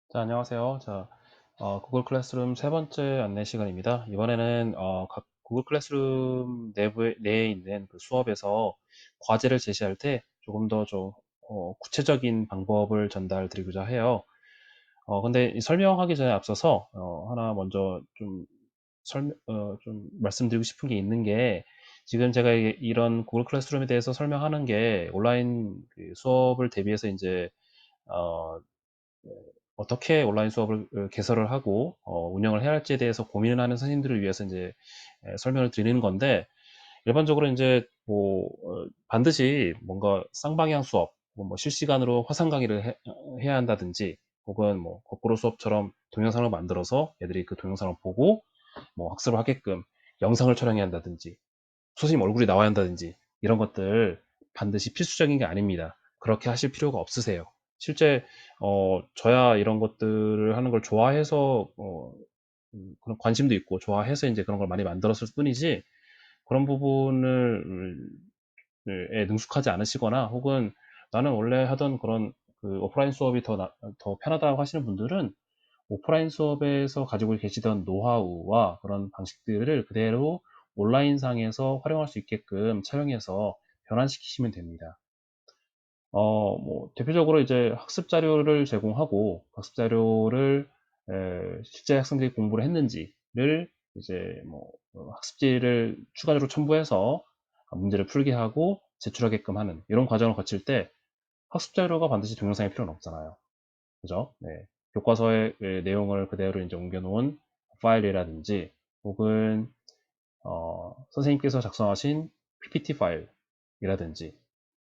자, 안녕하세요. 구글 클래스룸 세 번째 안내 시간입니다. 이번에는 각 구글 클래스룸 내에 있는 그 수업에서 과제를 제시할 때 조금 더 구체적인 방법을 전달 드리고자 해요. 근데 이 설명하기 전에 앞서서 하나 먼저 좀 말씀드리고 싶은 게 있는 게, 지금 제가 이런 구글 클래스룸에 대해서 설명하는 게 온라인 그 수업을 대비해서 이제 어, 네, 어떻게 온라인 수업을 개설을 하고 운영을 해야 할지에 대해서 고민을 하는 선생님들을 위해서 이제 설명을 드리는 건데, 일반적으로 이제 반드시 뭔가 쌍방향 수업, 뭐 실시간으로 화상 강의를 해야 한다든지, 혹은 뭐 거꾸로 수업처럼 동영상을 만들어서 애들이 그 동영상을 보고 뭐 학습을 하게끔 영상을 촬영해야 한다든지, 선생님 얼굴이 나와야 한다든지, 이런 것들 반드시 필수적인 게 아닙니다. 그렇게 하실 필요가 없으세요. 실제 저야 이런 것들을 하는 걸 좋아해서 그런 관심도 있고 좋아해서 이제 그런 걸 많이 만들었을 뿐이지, 그런 부분을 능숙하지 않으시거나, 혹은 나는 원래 하던 그런 그 오프라인 수업이 더 편하다고 하시는 분들은 오프라인 수업에서 가지고 계시던 노하우와 그런 방식들을 그대로 온라인상에서 활용할 수 있게끔 차용해서 변환시키시면 됩니다. 뭐 대표적으로 이제 학습 자료를 제공하고, 학습 자료를 실제 학생들이 공부를 했는지를 이제 학습지를 추가적으로 첨부해서 문제를 풀게 하고 제출하게끔 하는 이런 과정을 거칠 때, 학습 자료가 반드시 동영상일 필요는 없잖아요. 그죠? 네. 교과서의 내용을 그대로 이제 옮겨놓은 파일이라든지, 혹은 선생님께서 작성하신 PPT 파일이라든지,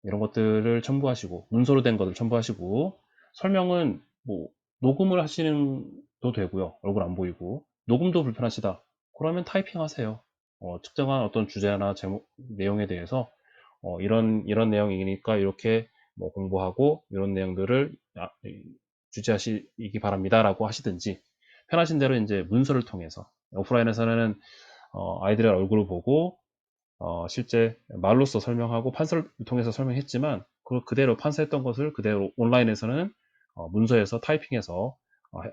이런 것들을 첨부하시고, 문서로 된 것을 첨부하시고, 설명은 뭐 녹음을 하시는 도 되고요. 얼굴 안 보이고 녹음도 불편하시다 그러면 타이핑 하세요. 특정한 어떤 주제나 제목 내용에 대해서 이런 내용이니까 이렇게 뭐 공부하고 이런 내용들을 주제하시기 바랍니다라고 하시든지, 편하신 대로 이제 문서를 통해서. 오프라인에서는 아이들의 얼굴을 보고 실제 말로써 설명하고 판서를 통해서 설명했지만, 그대로 판서했던 것을 그대로 온라인에서는 문서에서 타이핑해서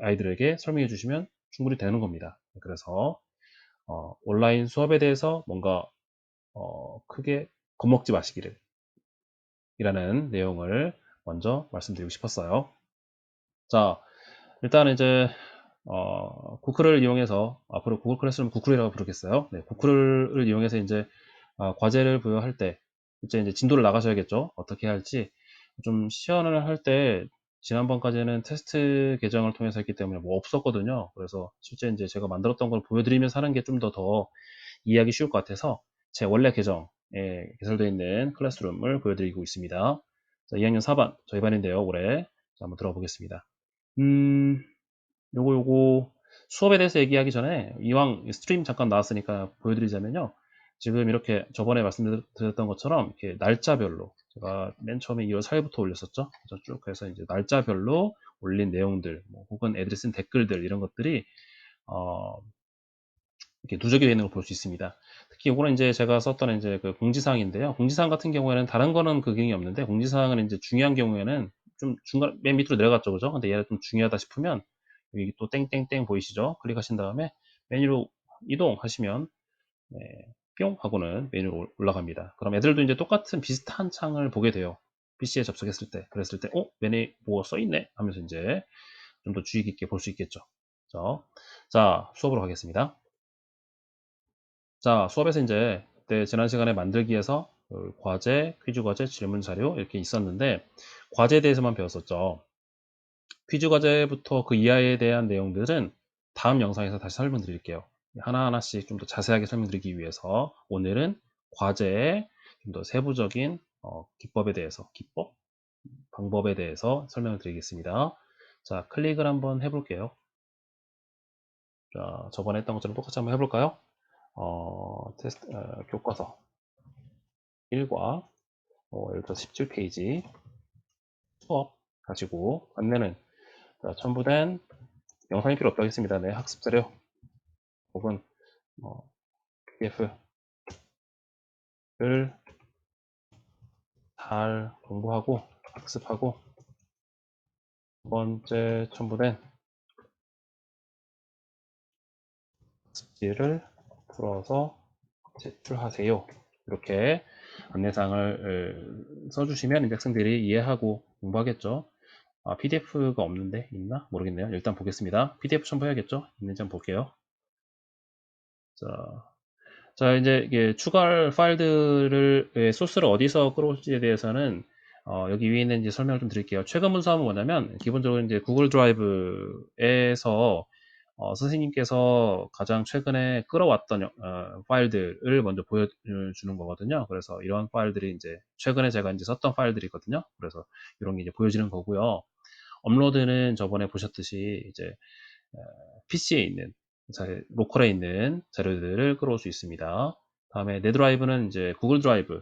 아이들에게 설명해 주시면 충분히 되는 겁니다. 그래서 온라인 수업에 대해서 뭔가 크게 겁먹지 마시기를, 이라는 내용을 먼저 말씀드리고 싶었어요. 자, 일단 이제 구글을 이용해서, 앞으로 구글 클래스룸 구글이라고 부르겠어요. 네, 구글을 이용해서 이제 과제를 부여할 때 이제 진도를 나가셔야겠죠. 어떻게 할지 좀 시연을 할 때, 지난번까지는 테스트 계정을 통해서 했기 때문에 뭐 없었거든요. 그래서 실제 이제 제가 만들었던 걸 보여드리면서 하는 게 좀 더 이해하기 쉬울 것 같아서 제 원래 계정에 개설되어 있는 클래스룸을 보여드리고 있습니다. 자, 2학년 4반 저희 반인데요, 올해. 자, 한번 들어가 보겠습니다. 음, 요거 수업에 대해서 얘기하기 전에, 이왕 스트림 잠깐 나왔으니까 보여드리자면요. 지금 이렇게 저번에 말씀드렸던 것처럼 이렇게 날짜별로, 제가 맨 처음에 2월 4일부터 올렸었죠. 그래서 쭉 해서 이제 날짜별로 올린 내용들, 뭐 혹은 애들이 쓴 댓글들, 이런 것들이 어, 이렇게 누적이 되어 있는 걸 볼 수 있습니다. 특히 이거는 이제 제가 썼던 이제 그 공지사항인데요. 공지사항 같은 경우에는 다른 거는 그 기능이 없는데, 공지사항은 이제 중요한 경우에는 좀 중간 맨 밑으로 내려갔죠, 그죠? 근데 얘가 좀 중요하다 싶으면 여기 또 땡땡땡 보이시죠? 클릭하신 다음에 메뉴로 이동하시면 네, 뿅 하고는 메뉴로 올라갑니다. 그럼 애들도 이제 똑같은 비슷한 창을 보게 돼요. PC에 접속했을 때. 그랬을 때 메뉴 뭐 써있네 하면서 이제 좀 더 주의 깊게 볼 수 있겠죠. 그죠? 자, 수업으로 가겠습니다. 자, 수업에서 이제 그때 지난 시간에 만들기에서 과제, 퀴즈 과제, 질문 자료 이렇게 있었는데, 과제에 대해서만 배웠었죠. 퀴즈 과제부터 그 이하에 대한 내용들은 다음 영상에서 다시 설명드릴게요. 하나하나씩 좀 더 자세하게 설명드리기 위해서 오늘은 과제의 좀 더 세부적인 기법에 대해서, 방법에 대해서 설명을 드리겠습니다. 자, 클릭을 한번 해볼게요. 자, 저번에 했던 것처럼 똑같이 한번 해볼까요? 교과서 1과 예를 들어 17페이지 수업 가지고 안내는, 자, 첨부된 영상이 필요 없다고 했습니다. 네, 학습 자료 혹은 PDF를 잘 공부하고 학습하고, 두 번째 첨부된 지를 풀어서 제출하세요. 이렇게 안내사항을 써주시면 이제 학생들이 이해하고 공부하겠죠. PDF가 없는데 있나? 모르겠네요. 일단 보겠습니다. PDF 첨부해야겠죠? 있는지 한번 볼게요. 자, 이제 이게 추가할 파일들을 소스를 어디서 끌어올지에 대해서는 여기 위에 있는 이제 설명을 좀 드릴게요. 최근 문서하면 뭐냐면 기본적으로 이제 구글 드라이브에서 선생님께서 가장 최근에 끌어왔던 파일들을 먼저 보여주는 거거든요. 그래서 이런 파일들이 이제 최근에 제가 이제 썼던 파일들이거든요. 그래서 이런 게 이제 보여지는 거고요. 업로드는 저번에 보셨듯이 이제 PC에 있는 로컬에 있는 자료들을 끌어올 수 있습니다. 다음에 내 드라이브는 이제 구글 드라이브에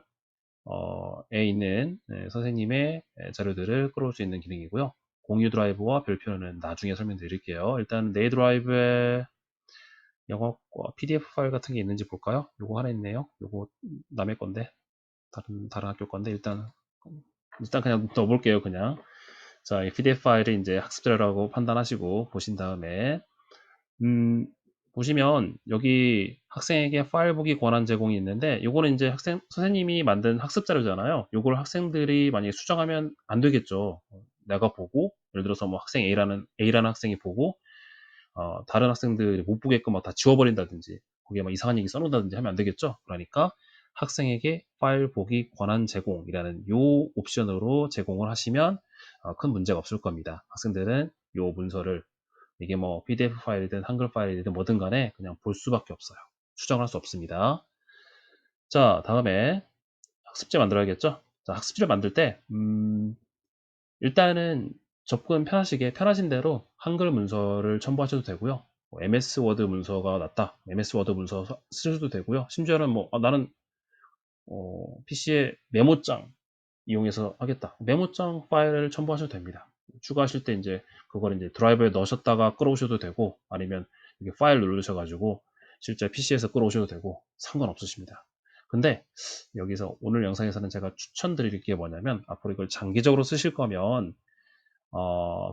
있는 선생님의 자료들을 끌어올 수 있는 기능이고요. 공유 드라이브와 별표는 나중에 설명드릴게요. 일단 내 드라이브에 영어과 PDF 파일 같은 게 있는지 볼까요? 요거 하나 있네요. 요거 남의 건데 다른 학교 건데 일단 그냥 넣어볼게요. 그냥 자, 이 PDF 파일을 이제 학습 자료라고 판단하시고 보신 다음에 보시면 여기 학생에게 파일 보기 권한 제공이 있는데 요거는 이제 선생님이 만든 학습 자료잖아요. 요걸 학생들이 만약에 수정하면 안 되겠죠. 내가 보고 예를 들어서 뭐 학생 A라는 학생이 보고 다른 학생들이 못 보게끔 막 다 지워버린다든지 거기에 막 이상한 얘기 써놓는다든지 하면 안 되겠죠. 그러니까 학생에게 파일 보기 권한 제공이라는 요 옵션으로 제공을 하시면 큰 문제가 없을 겁니다. 학생들은 요 문서를 이게 뭐 PDF 파일이든 한글 파일이든 뭐든 간에 그냥 볼 수밖에 없어요. 수정할 수 없습니다. 자, 다음에 학습지 만들어야겠죠? 자, 학습지를 만들 때 일단은 접근 편하신 대로 한글 문서를 첨부하셔도 되고요. MS 워드 문서가 낫다. MS 워드 문서 쓰셔도 되고요. 심지어는 뭐 나는 PC에 메모장 이용해서 하겠다. 메모장 파일을 첨부하셔도 됩니다. 추가하실 때 이제 그걸 이제 드라이브에 넣으셨다가 끌어오셔도 되고 아니면 이게 파일 누르셔가지고 실제 PC에서 끌어오셔도 되고 상관없으십니다. 근데 여기서 오늘 영상에서는 제가 추천드릴 게 뭐냐면 앞으로 이걸 장기적으로 쓰실 거면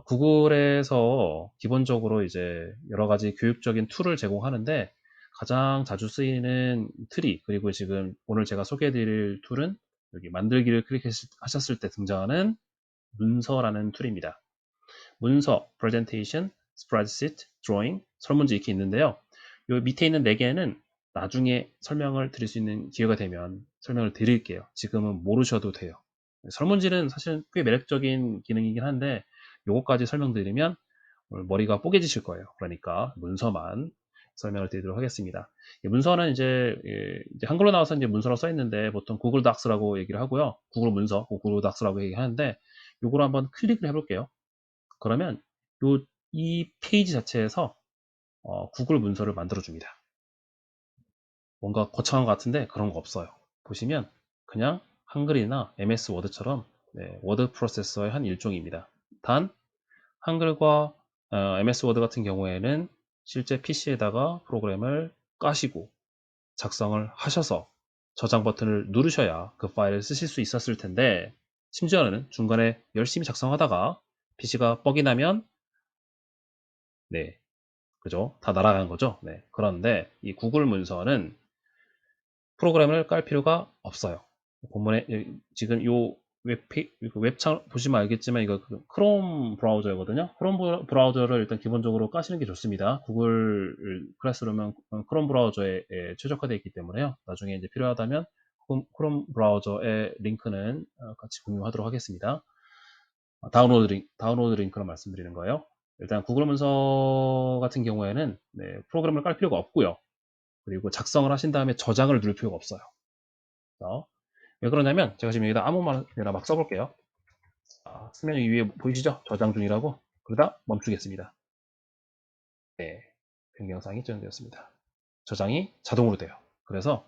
구글에서 기본적으로 이제 여러 가지 교육적인 툴을 제공하는데 가장 자주 쓰이는 트리 그리고 지금 오늘 제가 소개해드릴 툴은 여기 만들기를 클릭하셨을 때 등장하는 문서라는 툴입니다. 문서, presentation, spreadsheet, drawing, 설문지 이렇게 있는데요. 요 밑에 있는 4개는 나중에 설명을 드릴 수 있는 기회가 되면 설명을 드릴게요. 지금은 모르셔도 돼요. 설문지는 사실 꽤 매력적인 기능이긴 한데 요거까지 설명드리면 머리가 뽀개지실 거예요. 그러니까 문서만 설명을 드리도록 하겠습니다. 문서는 이제 한글로 나와서 이제 문서로 써 있는데 보통 구글 닥스라고 얘기를 하고요. 구글 문서, 구글 닥스라고 얘기하는데 요걸 한번 클릭을 해볼게요. 그러면 이 페이지 자체에서 구글 문서를 만들어 줍니다. 뭔가 거창한 것 같은데 그런 거 없어요. 보시면 그냥 한글이나 MS 워드처럼 워드 프로세서의 한 일종입니다. 단 한글과 MS 워드 같은 경우에는 실제 PC에다가 프로그램을 까시고 작성을 하셔서 저장 버튼을 누르셔야 그 파일을 쓰실 수 있었을 텐데 심지어는 중간에 열심히 작성하다가 PC가 뻑이 나면 네, 그죠? 다 날아가는 거죠. 네. 그런데 이 구글 문서는 프로그램을 깔 필요가 없어요. 본문에 지금 요 웹창 보시면 알겠지만 이거 크롬 브라우저거든요. 크롬 브라우저를 일단 기본적으로 까시는 게 좋습니다. 구글 클래스룸은 크롬 브라우저에 최적화되어 있기 때문에요. 나중에 이제 필요하다면 크롬 브라우저의 링크는 같이 공유하도록 하겠습니다. 다운로드 링크로 말씀드리는 거예요. 일단 구글 문서 같은 경우에는 프로그램을 깔 필요가 없고요. 그리고 작성을 하신 다음에 저장을 누를 필요가 없어요. 왜 그러냐면 제가 지금 여기다 아무 말이나 막 써볼게요. 화면 위에 보이시죠? 저장 중이라고. 그러다 멈추겠습니다. 네, 변경사항이 저장되었습니다. 저장이 자동으로 돼요. 그래서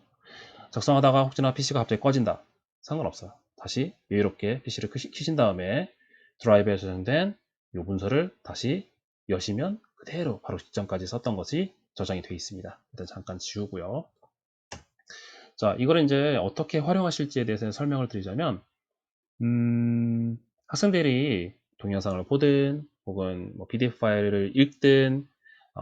작성하다가 혹시나 PC가 갑자기 꺼진다. 상관없어요. 다시 여유롭게 PC를 켜신 다음에 드라이브에 저장된 이 문서를 다시 여시면 그대로 바로 직전까지 썼던 것이 저장이 되어 있습니다. 일단 잠깐 지우고요. 자, 이걸 이제 어떻게 활용하실지에 대해서 설명을 드리자면 학생들이 동영상을 보든 혹은 뭐 PDF 파일을 읽든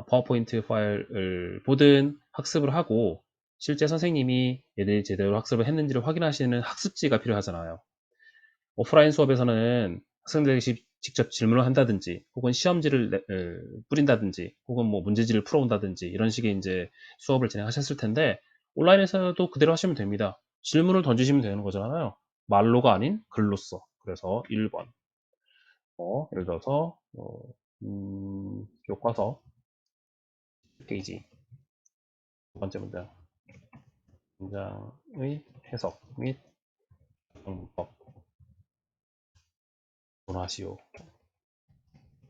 파워포인트 파일을 보든 학습을 하고 실제 선생님이 얘들이 제대로 학습을 했는지를 확인하시는 학습지가 필요하잖아요. 오프라인 수업에서는 학생들이 직접 질문을 한다든지 혹은 시험지를 뿌린다든지 혹은 뭐 문제지를 풀어온다든지 이런 식의 이제 수업을 진행하셨을 텐데 온라인에서도 그대로 하시면 됩니다. 질문을 던지시면 되는 거잖아요. 말로가 아닌 글로써. 그래서 1번 예를 들어서 교과서 페이지 두 번째 문장의 해석 및 방법 논하시오.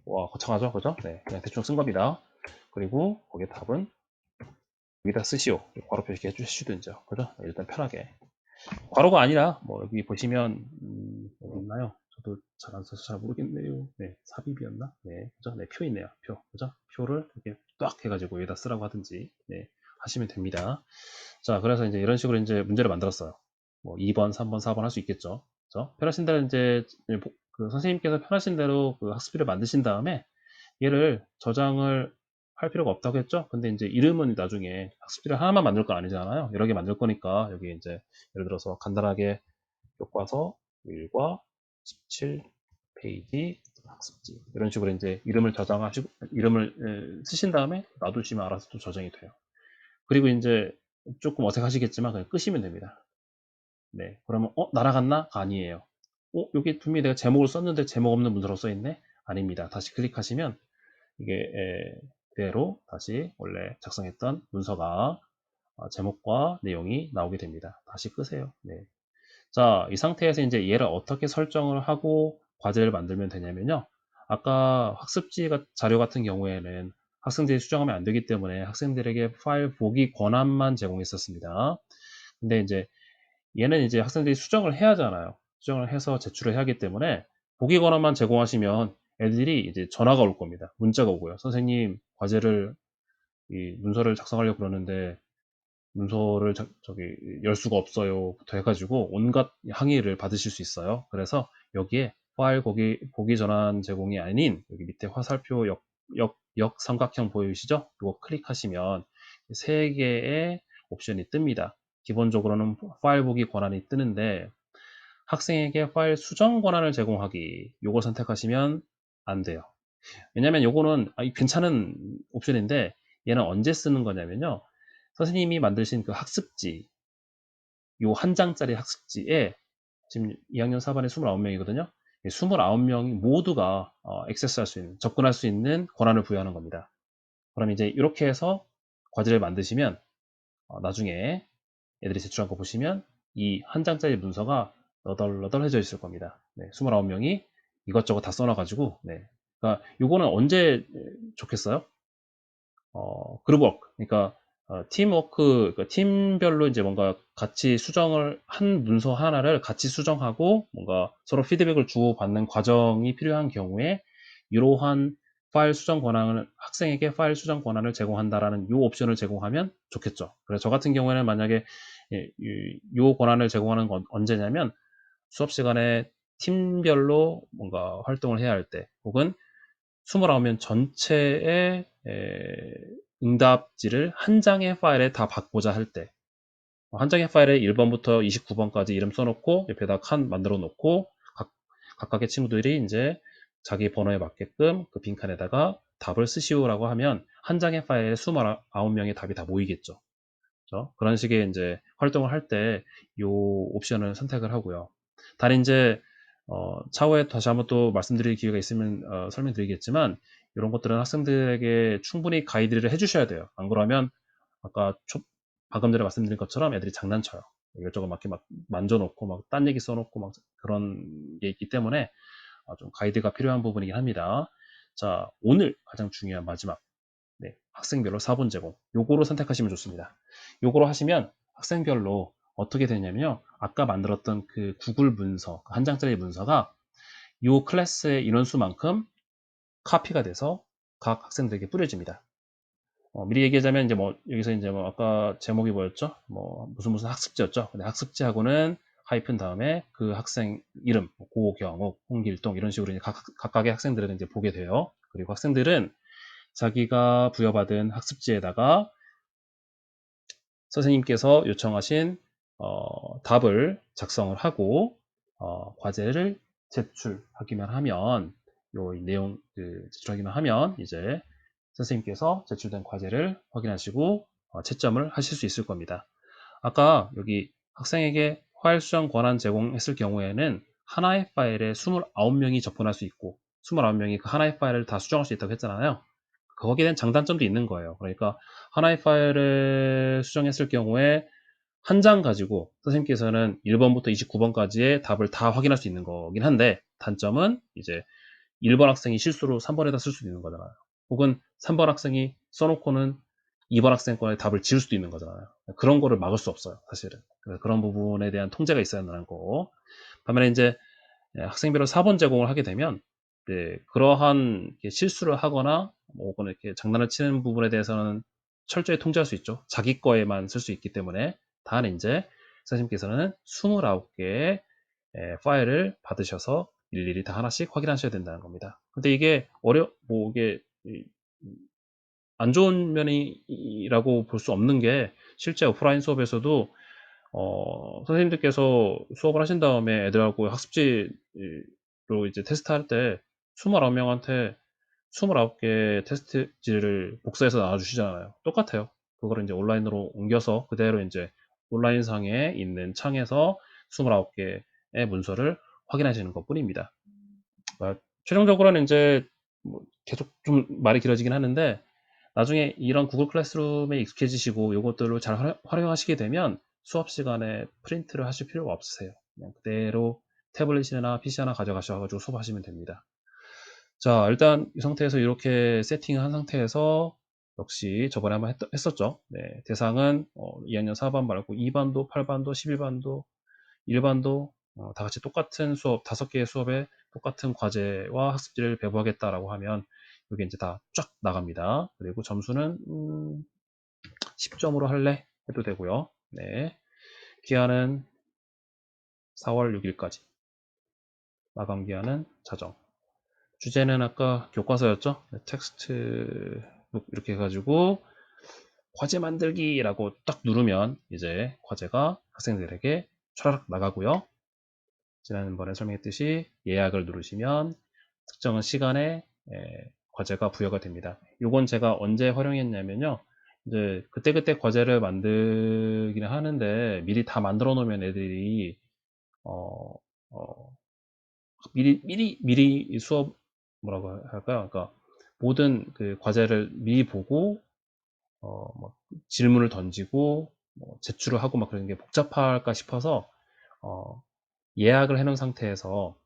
와, 거창하죠? 그죠? 네, 그냥 대충 쓴 겁니다. 그리고 거기에 답은 여기다 쓰시오. 괄호 표시해 주시든지요. 그죠? 일단 편하게. 괄호가 아니라, 뭐, 여기 보시면, 어디 있나요? 저도 잘 안 써서 잘 모르겠네요. 네, 삽입이었나? 네, 그죠? 네, 표 있네요. 표. 그죠? 표를 이렇게 딱 해가지고 여기다 쓰라고 하든지, 네, 하시면 됩니다. 자, 그래서 이제 이런 식으로 이제 문제를 만들었어요. 뭐, 2번, 3번, 4번 할 수 있겠죠. 그죠? 편하신 대로 이제, 그 선생님께서 편하신 대로 그 학습비를 만드신 다음에, 얘를 저장을 할 필요가 없다고 했죠? 근데 이제 이름은 나중에 학습지를 하나만 만들 거 아니잖아요. 여러 개 만들 거니까 여기 이제 예를 들어서 간단하게 교과서 1과 17페이지 학습지 이런 식으로 이제 이름을 저장하시고 이름을 쓰신 다음에 놔두시면 알아서 또 저장이 돼요. 그리고 이제 조금 어색하시겠지만 그냥 끄시면 됩니다. 네, 그러면 날아갔나? 아니에요. 여기 분명히 내가 제목을 썼는데 제목 없는 문서로 써 있네? 아닙니다. 다시 클릭하시면 이게 그대로 다시 원래 작성했던 문서가 제목과 내용이 나오게 됩니다. 다시 끄세요. 네. 자, 이 상태에서 이제 얘를 어떻게 설정을 하고 과제를 만들면 되냐면요. 아까 학습지 자료 같은 경우에는 학생들이 수정하면 안 되기 때문에 학생들에게 파일 보기 권한만 제공했었습니다. 근데 이제 얘는 이제 학생들이 수정을 해야 하잖아요. 수정을 해서 제출을 해야 하기 때문에 보기 권한만 제공하시면 애들이 이제 전화가 올 겁니다. 문자가 오고요. 선생님, 과제를, 이 문서를 작성하려고 그러는데 문서를 저기 열 수가 없어요.부터 해가지고 온갖 항의를 받으실 수 있어요. 그래서 여기에 파일 보기 전환 제공이 아닌 여기 밑에 화살표 역 삼각형 보이시죠? 이거 클릭하시면 세 개의 옵션이 뜹니다. 기본적으로는 파일 보기 권한이 뜨는데 학생에게 파일 수정 권한을 제공하기 요걸 선택하시면 안 돼요. 왜냐면 요거는 괜찮은 옵션인데 얘는 언제 쓰는 거냐면요. 선생님이 만드신 그 학습지 요 한 장짜리 학습지에 지금 2학년 4반에 29명이거든요. 29명이 모두가 액세스할 수 있는, 접근할 수 있는 권한을 부여하는 겁니다. 그럼 이제 이렇게 해서 과제를 만드시면 나중에 애들이 제출한 거 보시면 이 한 장짜리 문서가 너덜너덜해져 있을 겁니다. 네, 29명이 이것저것 다 써놔가지고 네. 그러니까 요거는 언제 좋겠어요? 그룹워크. 그러니까 팀워크, 그러니까 팀별로 이제 뭔가 같이 수정을 한 문서 하나를 같이 수정하고 뭔가 서로 피드백을 주고받는 과정이 필요한 경우에 이러한 파일 수정 권한을 학생에게 파일 수정 권한을 제공한다라는 이 옵션을 제공하면 좋겠죠. 그래서 저 같은 경우에는 만약에 이 권한을 제공하는 건 언제냐면 수업 시간에 팀별로 뭔가 활동을 해야 할 때, 혹은 29명 전체의 응답지를 한 장의 파일에 다 받고자 할 때, 한 장의 파일에 1번부터 29번까지 이름 써놓고 옆에다 칸 만들어 놓고 각각의 친구들이 이제 자기 번호에 맞게끔 그 빈칸에다가 답을 쓰시오라고 하면 한 장의 파일에 29명의 답이 다 모이겠죠. 그렇죠? 그런 식의 이제 활동을 할 때 이 옵션을 선택을 하고요. 단 이제 차후에 다시 한번 또 말씀드릴 기회가 있으면 설명드리겠지만 이런 것들은 학생들에게 충분히 가이드를 해주셔야 돼요. 안 그러면 아까 방금 전에 말씀드린 것처럼 애들이 장난쳐요. 이것저것 막 이렇게 막 만져놓고 막 딴 얘기 써놓고 막 그런 게 있기 때문에 좀 가이드가 필요한 부분이긴 합니다. 자, 오늘 가장 중요한 마지막 네, 학생별로 4분 제공. 요거로 선택하시면 좋습니다. 요거로 하시면 학생별로 어떻게 되냐면요. 아까 만들었던 그 구글 문서, 한 장짜리 문서가 요 클래스의 인원수만큼 카피가 돼서 각 학생들에게 뿌려집니다. 미리 얘기하자면 이제 뭐 여기서 이제 뭐 아까 제목이 뭐였죠? 뭐 무슨 학습지였죠? 근데 학습지하고는 하이픈 다음에 그 학생 이름, 뭐 고경욱, 홍길동 이런 식으로 이제 각각의 학생들은 이제 보게 돼요. 그리고 학생들은 자기가 부여받은 학습지에다가 선생님께서 요청하신 답을 작성을 하고 과제를 제출하기만 하면 요 내용 제출하기만 하면 이제 선생님께서 제출된 과제를 확인하시고 채점을 하실 수 있을 겁니다. 아까 여기 학생에게 파일 수정 권한 제공했을 경우에는 하나의 파일에 29명이 접근할 수 있고 29명이 그 하나의 파일을 다 수정할 수 있다고 했잖아요. 거기에 대한 장단점도 있는 거예요. 그러니까 하나의 파일을 수정했을 경우에 한 장 가지고 선생님께서는 1번부터 29번까지의 답을 다 확인할 수 있는 거긴 한데 단점은 이제 1번 학생이 실수로 3번에다 쓸 수도 있는 거잖아요. 혹은 3번 학생이 써놓고는 2번 학생 거에 답을 지울 수도 있는 거잖아요. 그런 거를 막을 수 없어요, 사실은. 그런 부분에 대한 통제가 있어야 한다는 거. 반면에 이제 학생별로 4번 제공을 하게 되면 그러한 실수를 하거나 혹은 이렇게 장난을 치는 부분에 대해서는 철저히 통제할 수 있죠. 자기 거에만 쓸 수 있기 때문에 단 이제 선생님께서는 29개의 파일을 받으셔서 일일이 다 하나씩 확인하셔야 된다는 겁니다. 근데 이게 이게 안 좋은 면이라고 볼 수 없는 게 실제 오프라인 수업에서도 선생님들께서 수업을 하신 다음에 애들하고 학습지로 이제 테스트할 때 29명한테 29개 테스트지를 복사해서 나와주시잖아요. 똑같아요. 그거를 이제 온라인으로 옮겨서 그대로 이제 온라인상에 있는 창에서 29개의 문서를 확인하시는 것 뿐입니다. 최종적으로는 이제 계속 좀 말이 길어지긴 하는데 나중에 이런 구글 클래스룸에 익숙해지시고 이것들을 잘 활용하시게 되면 수업 시간에 프린트를 하실 필요가 없으세요. 그냥 그대로 태블릿이나 PC 하나 가져가셔가지고 수업하시면 됩니다. 자, 일단 이 상태에서 이렇게 세팅을 한 상태에서 역시 저번에 한번 했었죠. 네, 대상은 2학년 4반 말고 2반도, 8반도, 11반도, 일반도 다 같이 똑같은 수업, 5개의 수업에 똑같은 과제와 학습지를 배부하겠다라고 하면 이게 이제 다 쫙 나갑니다. 그리고 점수는 10점으로 할래? 해도 되고요. 네. 기한은 4월 6일까지. 마감 기한은 자정. 주제는 아까 교과서였죠? 네, 텍스트북 이렇게 해가지고 과제 만들기라고 딱 누르면 이제 과제가 학생들에게 촤라락 나가고요. 지난번에 설명했듯이 예약을 누르시면 특정한 시간에 과제가 부여가 됩니다. 이건 제가 언제 활용했냐면요. 이제 그때그때 과제를 만들기는 하는데 미리 다 만들어 놓으면 애들이 어, 어, 미리 수업 뭐라고 할까요? 그러니까 모든 그 과제를 미리 보고 뭐 질문을 던지고 뭐 제출을 하고 막 그런 게 복잡할까 싶어서 예약을 해놓은 상태에서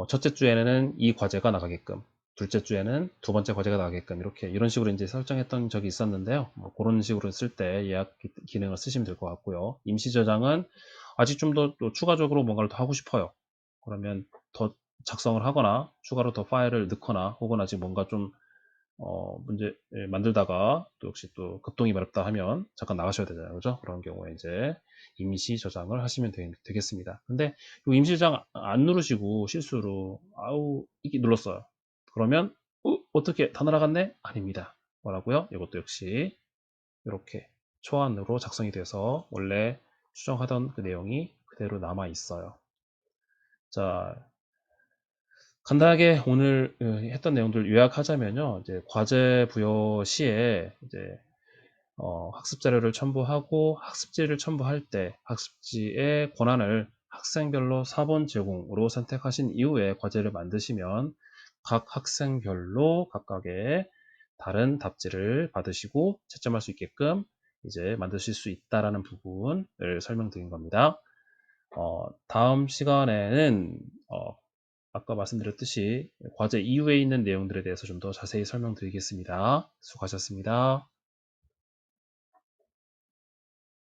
첫째 주에는 이 과제가 나가게끔, 둘째 주에는 두 번째 과제가 나가게끔 이런 식으로 이제 설정했던 적이 있었는데요. 뭐 그런 식으로 쓸 때 예약 기능을 쓰시면 될 것 같고요. 임시 저장은 아직 좀 더 또 추가적으로 뭔가를 더 하고 싶어요. 그러면 더 작성을 하거나 추가로 더 파일을 넣거나 혹은 아직 뭔가 좀 문제 만들다가 또 역시 또 급동이 마렵다 하면 잠깐 나가셔야 되잖아요. 그죠? 그런 경우에 이제 임시 저장을 하시면 되겠습니다. 근데 이 임시 저장 안 누르시고 실수로 아우 이게 눌렀어요. 그러면 어떻게 다 날아갔네? 아닙니다. 뭐라고요? 이것도 역시 이렇게 초안으로 작성이 돼서 원래 수정하던 그 내용이 그대로 남아 있어요. 자, 간단하게 오늘 했던 내용들 요약하자면요. 이제 과제 부여 시에 이제 학습 자료를 첨부하고 학습지를 첨부할 때 학습지의 권한을 학생별로 4번 제공으로 선택하신 이후에 과제를 만드시면 각 학생별로 각각의 다른 답지를 받으시고 채점할 수 있게끔 이제 만드실 수 있다라는 부분을 설명드린 겁니다. 다음 시간에는 아까 말씀드렸듯이 과제 이후에 있는 내용들에 대해서 좀 더 자세히 설명드리겠습니다. 수고하셨습니다.